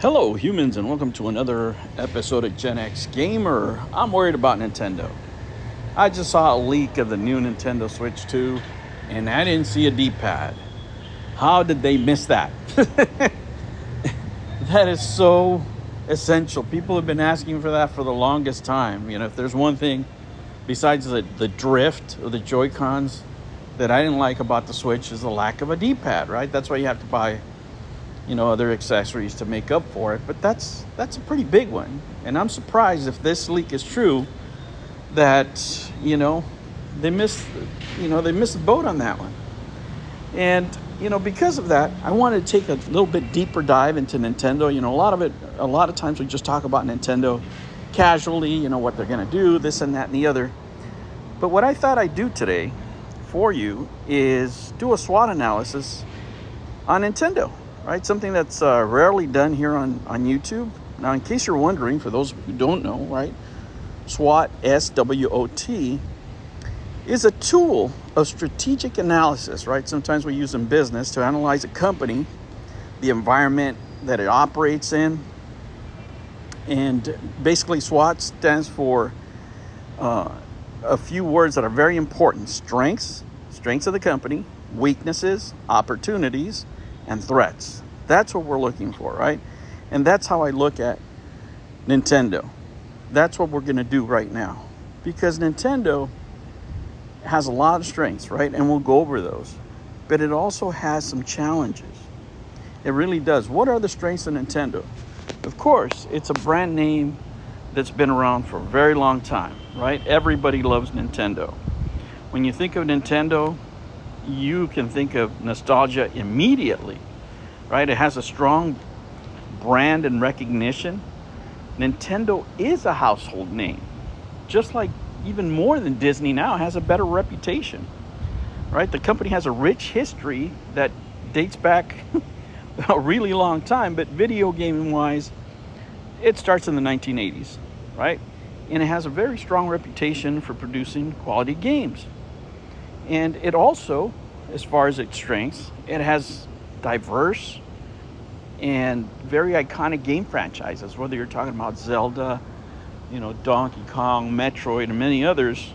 Hello, humans, and welcome to another episode of Gen X Gamer. I'm worried about Nintendo. I just saw a leak of the new Nintendo Switch 2, and I didn't see a D-pad. How did they miss that? That is so essential. People have been asking for that for the longest time. You know, if there's one thing besides the drift of the Joy-Cons that I didn't like about the Switch is the lack of a D-pad, right? That's why you have to buy other accessories to make up for it. But that's a pretty big one. And I'm surprised, if this leak is true, that, they missed the boat on that one. And, because of that, I wanted to take a little bit deeper dive into Nintendo. A lot of times we just talk about Nintendo casually, what they're going to do, this and that and the other. But what I thought I'd do today for you is do a SWOT analysis on Nintendo. Right, something that's rarely done here on YouTube. Now, in case you're wondering, for those who don't know, right, SWOT, S-W-O-T, is a tool of strategic analysis, right? Sometimes we use in business to analyze a company, the environment that it operates in. And basically, SWOT stands for a few words that are very important: strengths of the company, weaknesses, opportunities, and threats. That's what we're looking for, right? And that's how I look at Nintendo. That's what we're going to do right now, because Nintendo has a lot of strengths, right? And we'll go over those. But it also has some challenges. It really does. What are the strengths of Nintendo? Of course, it's a brand name that's been around for a very long time, right? Everybody loves Nintendo. When you think of Nintendo, you can think of nostalgia immediately, right? It has a strong brand and recognition. Nintendo is a household name, just like even more than Disney now, has a better reputation, right? The company has a rich history that dates back a really long time, but video game wise, it starts in the 1980s, right? And it has a very strong reputation for producing quality games. And it also, as far as its strengths, it has diverse and very iconic game franchises. Whether you're talking about Zelda, Donkey Kong, Metroid, and many others,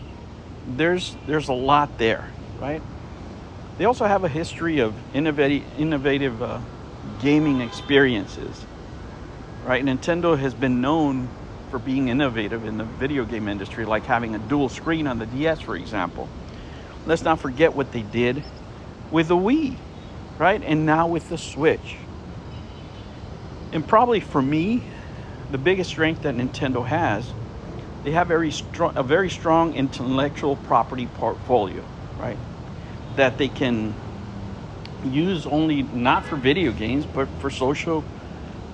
there's a lot there, right? They also have a history of innovative gaming experiences, right? Nintendo has been known for being innovative in the video game industry, like having a dual screen on the DS, for example. Let's not forget what they did with the Wii, right? And now with the Switch. And probably for me, the biggest strength that Nintendo has, they have a very strong intellectual property portfolio, right? That they can use only not for video games, but for social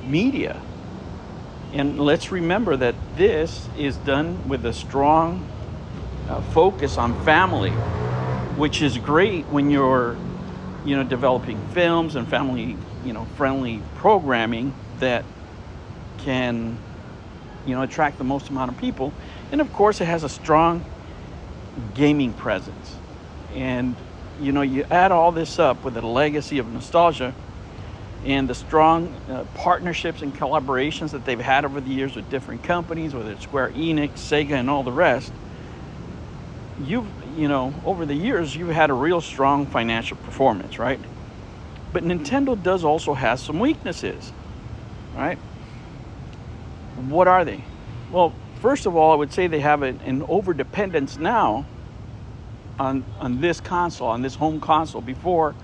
media. And let's remember that this is done with a strong focus on family, which is great when you're, developing films and family, friendly programming that can, attract the most amount of people. And of course, it has a strong gaming presence. And, you add all this up with a legacy of nostalgia and the strong partnerships and collaborations that they've had over the years with different companies, whether it's Square Enix, Sega, and all the rest. Over the years, you've had a real strong financial performance, right? But Nintendo does also have some weaknesses, right? What are they? Well, first of all, I would say they have an over-dependence now on this console, on this home console. Before,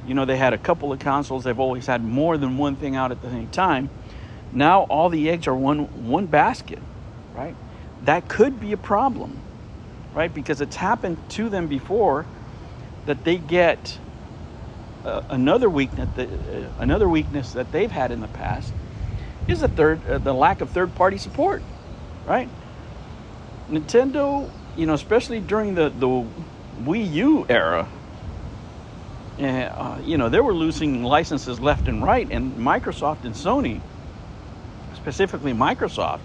they had a couple of consoles. They've always had more than one thing out at the same time. Now all the eggs are one basket, right? That could be a problem, right? Because it's happened to them before that they get another weakness that they've had in the past is the lack of third-party support, right? Nintendo, especially during the Wii U era, they were losing licenses left and right, and Microsoft and Sony, specifically Microsoft,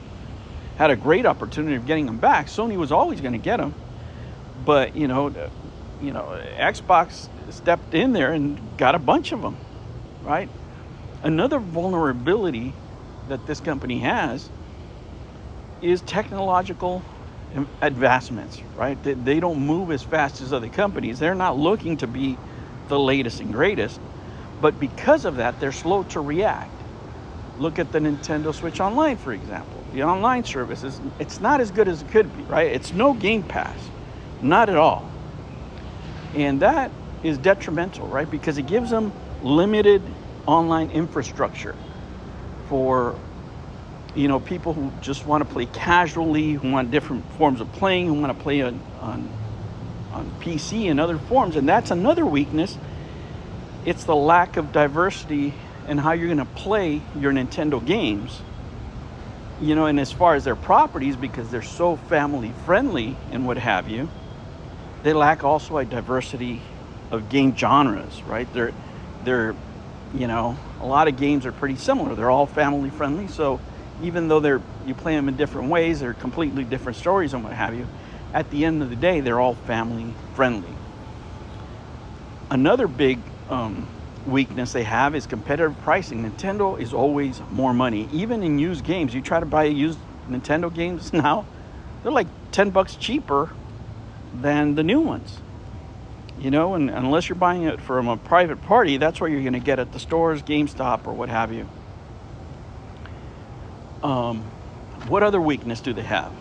had a great opportunity of getting them back. Sony was always going to get them, but Xbox stepped in there and got a bunch of them, right? Another vulnerability that this company has is technological advancements, right? They don't move as fast as other companies. They're not looking to be the latest and greatest, but because of that, they're slow to react. Look at the Nintendo Switch Online, for example. The online service it's not as good as it could be, right? It's no Game Pass, not at all. And that is detrimental, right? Because it gives them limited online infrastructure for, people who just want to play casually, who want different forms of playing, who want to play on PC and other forms. And that's another weakness. It's the lack of diversity in how you're going to play your Nintendo games. And as far as their properties, because they're so family friendly and what have you, they lack also a diversity of game genres, right? They're a lot of games are pretty similar. They're all family friendly. So even though you play them in different ways, they're completely different stories and what have you, at the end of the day, they're all family friendly. Another big weakness they have is competitive pricing. Nintendo is always more money. Even in used games, you try to buy used Nintendo games now, they're like $10 cheaper than the new ones. And unless you're buying it from a private party, that's what you're going to get at the stores, GameStop, or what have you. What other weakness do they have?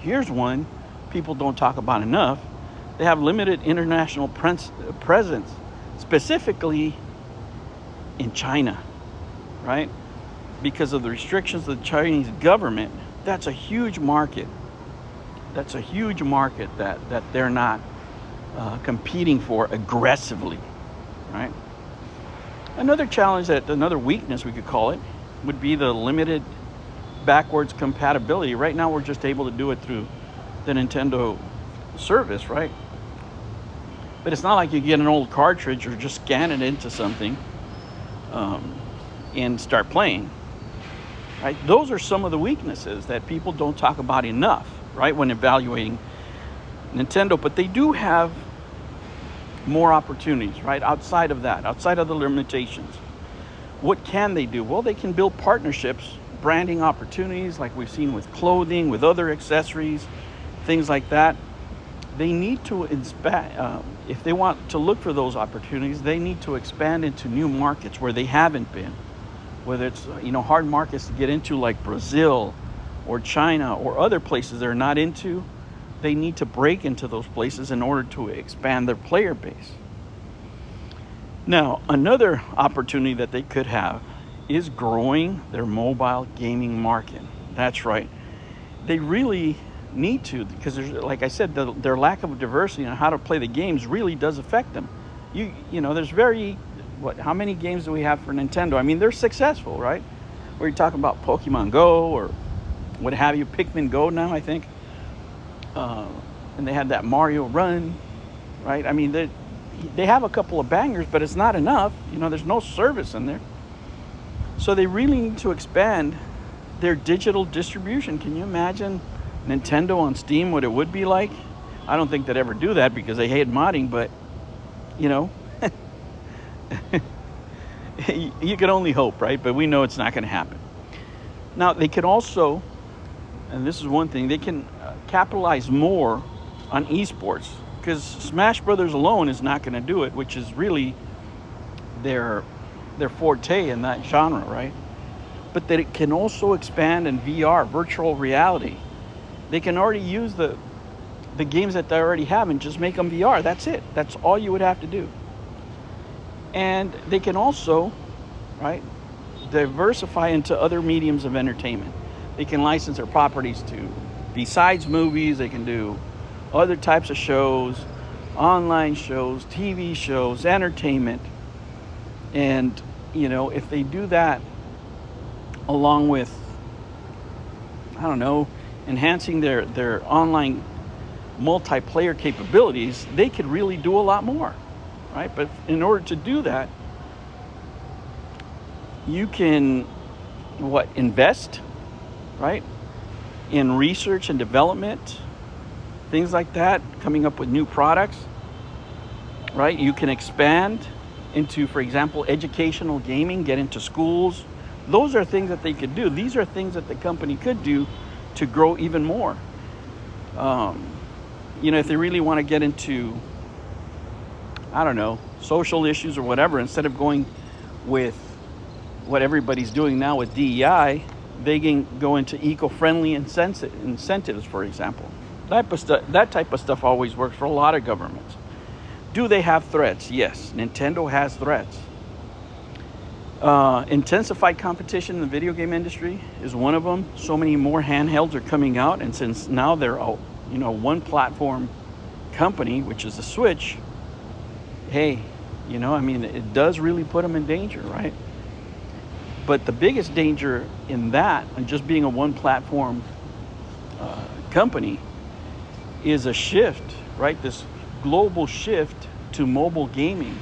Here's one people don't talk about enough. They have limited international presence, specifically in China, right? Because of the restrictions of the Chinese government. That's a huge market. That's a huge market that they're not competing for aggressively, right? Another weakness we could call it, would be the limited backwards compatibility. Right now we're just able to do it through the Nintendo service, right? But it's not like you get an old cartridge or just scan it into something and start playing, right? Those are some of the weaknesses that people don't talk about enough, right, when evaluating Nintendo. But they do have more opportunities, right, outside of the limitations. What can they do? Well, they can build partnerships, branding opportunities like we've seen with clothing, with other accessories, things like that. They need to if they want to look for those opportunities, they need to expand into new markets where they haven't been, whether it's hard markets to get into like Brazil or China or other places they're not into. They need to break into those places in order to expand their player base. Now, another opportunity that they could have is growing their mobile gaming market. That's right. They really need to, because there's, like I said, their lack of diversity on how to play the games really does affect them. There's how many games do we have for Nintendo? I mean, they're successful, right? Where you're talking about Pokemon Go or what have you, Pikmin Go now, I think. And they had that Mario Run, right? I mean, they have a couple of bangers, but it's not enough. There's no service in there. So they really need to expand their digital distribution. Can you imagine Nintendo on Steam, what it would be like? I don't think they'd ever do that because they hate modding, but, you can only hope, right? But we know it's not going to happen. Now, they can also, and this is one thing, they can capitalize more on esports, because Smash Brothers alone is not going to do it, which is really their forte in that genre, right? But that it can also expand in VR, virtual reality. They can already use the games that they already have and just make them VR. That's it. That's all you would have to do. And they can also, right, diversify into other mediums of entertainment. They can license their properties to, besides movies, they can do other types of shows, online shows, TV shows, entertainment. And, if they do that along with, enhancing their online multiplayer capabilities, they could really do a lot more, right? But in order to do that, you can, invest, right, in research and development, things like that, coming up with new products, right? You can expand into, for example, educational gaming, get into schools, Those are things that they could do. These are things that the company could do to grow even more. If they really want to get into, I don't know, social issues or whatever, instead of going with what everybody's doing now with DEI, they can go into eco-friendly incentives, for example. That type of stuff always works for a lot of governments. Do they have threats? Yes, Nintendo has threats. Intensified competition in the video game industry is one of them. So many more handhelds are coming out, and since now they're one platform company, which is the Switch, hey, it does really put them in danger, right? But the biggest danger in that, and just being a one platform company, is a shift, right? This global shift to mobile gaming.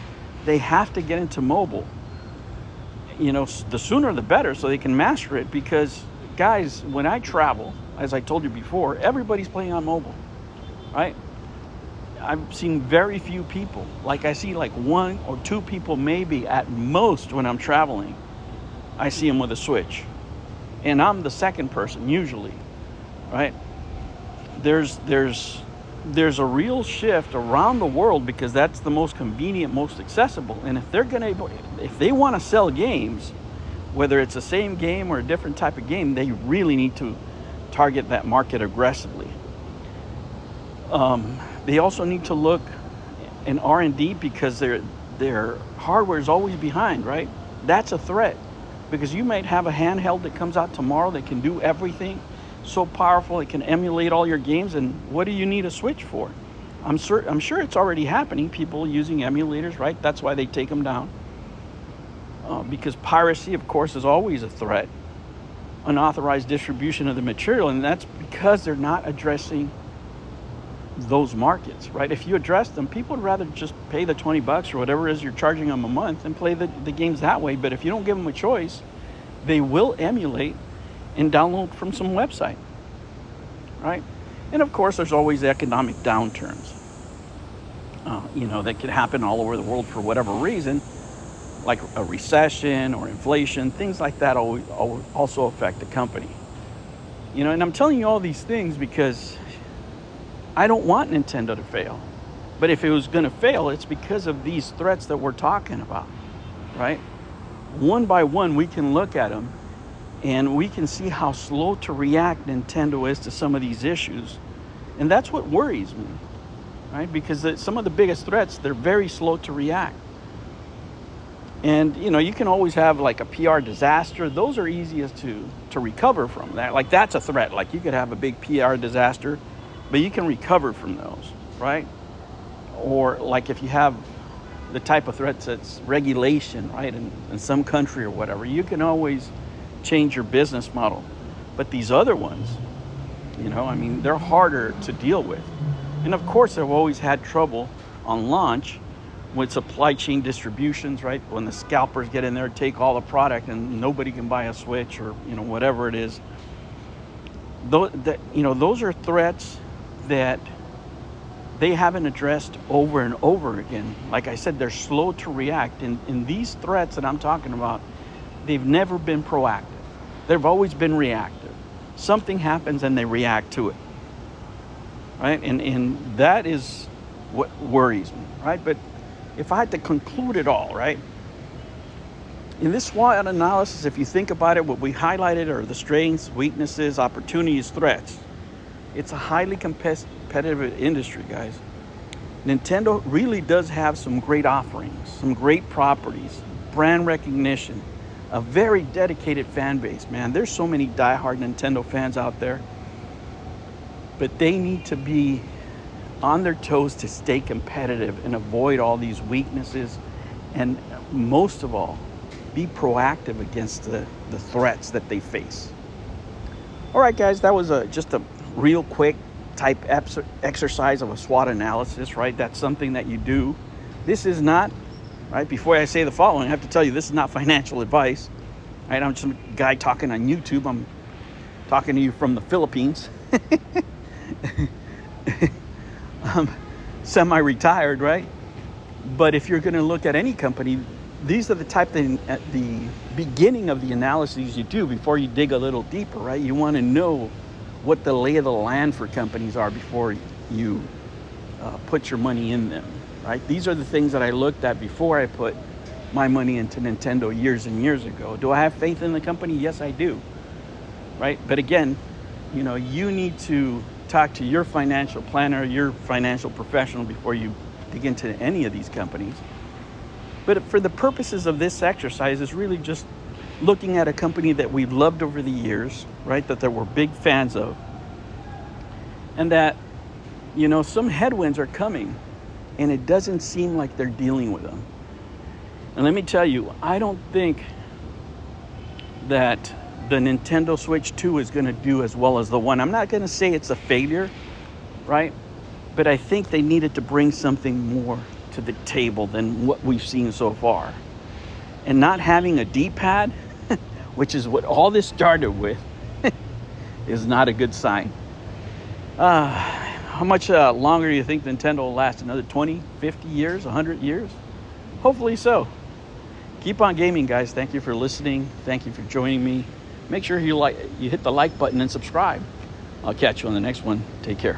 They have to get into mobile. The sooner the better, so they can master it. Because, guys, when I travel, as I told you before, everybody's playing on mobile, right? I've seen very few people. I see one or two people maybe at most when I'm traveling. I see them with a Switch. And I'm the second person usually, right? There's a real shift around the world because that's the most convenient, most accessible. And if they want to sell games, whether it's the same game or a different type of game, they really need to target that market aggressively. They also need to look in R&D because their hardware is always behind, right? That's a threat, because you might have a handheld that comes out tomorrow that can do everything, so powerful it can emulate all your games, and what do you need a Switch for? I'm sure it's already happening, people using emulators, right? That's why they take them down. Because piracy, of course, is always a threat. Unauthorized distribution of the material, and that's because they're not addressing those markets, right? If you address them, people would rather just pay the $20 or whatever it is you're charging them a month and play the games that way. But if you don't give them a choice, they will emulate and download from some website, right? And of course, there's always economic downturns, that could happen all over the world for whatever reason, like a recession or inflation. Things like that also affect the company. And I'm telling you all these things because I don't want Nintendo to fail. But if it was going to fail, it's because of these threats that we're talking about, right? One by one, we can look at them and we can see how slow to react Nintendo is to some of these issues. And that's what worries me, right? Because some of the biggest threats, they're very slow to react. And, you can always have a PR disaster. Those are easiest to recover from. That's a threat. You could have a big PR disaster, but you can recover from those, right? Or if you have the type of threats that's regulation, right, in some country or whatever, you can always change your business model. But these other ones, they're harder to deal with. And of course, they've always had trouble on launch with supply chain distributions, right? When the scalpers get in there, take all the product and nobody can buy a Switch or, whatever it is. Those are threats that they haven't addressed over and over again. Like I said, they're slow to react. And these threats that I'm talking about, they've never been proactive. They've always been reactive. Something happens and they react to it, right? And that is what worries me, right? But if I had to conclude it all, right? In this SWOT analysis, if you think about it, what we highlighted are the strengths, weaknesses, opportunities, threats. It's a highly competitive industry, guys. Nintendo really does have some great offerings, some great properties, brand recognition, a very dedicated fan base, man. There's so many diehard Nintendo fans out there. But they need to be on their toes to stay competitive and avoid all these weaknesses. And most of all, be proactive against the threats that they face. All right, guys, that was just a real quick type exercise of a SWOT analysis, right? That's something that you do. This is not, right? Before I say the following, I have to tell you, this is not financial advice, right? I'm just a guy talking on YouTube. I'm talking to you from the Philippines. I'm semi-retired, right? But if you're going to look at any company, these are the type thing at the beginning of the analyses you do before you dig a little deeper, right? You want to know what the lay of the land for companies are before you put your money in them, right? These are the things that I looked at before I put my money into Nintendo years and years ago. Do I have faith in the company? Yes, I do, right? But again, you need to talk to your financial planner, your financial professional before you dig into any of these companies. But for the purposes of this exercise, is really just looking at a company that we've loved over the years, right? That we're big fans of, and that some headwinds are coming, and it doesn't seem like they're dealing with them. And let me tell you, I don't think that the Nintendo Switch 2 is going to do as well as the one. I'm not going to say it's a failure, right? But I think they needed to bring something more to the table than what we've seen so far. And not having a D-pad, which is what all this started with, is not a good sign. How much longer do you think Nintendo will last? Another 20, 50 years, 100 years? Hopefully so. Keep on gaming, guys. Thank you for listening. Thank you for joining me. Make sure you hit the like button and subscribe. I'll catch you on the next one. Take care.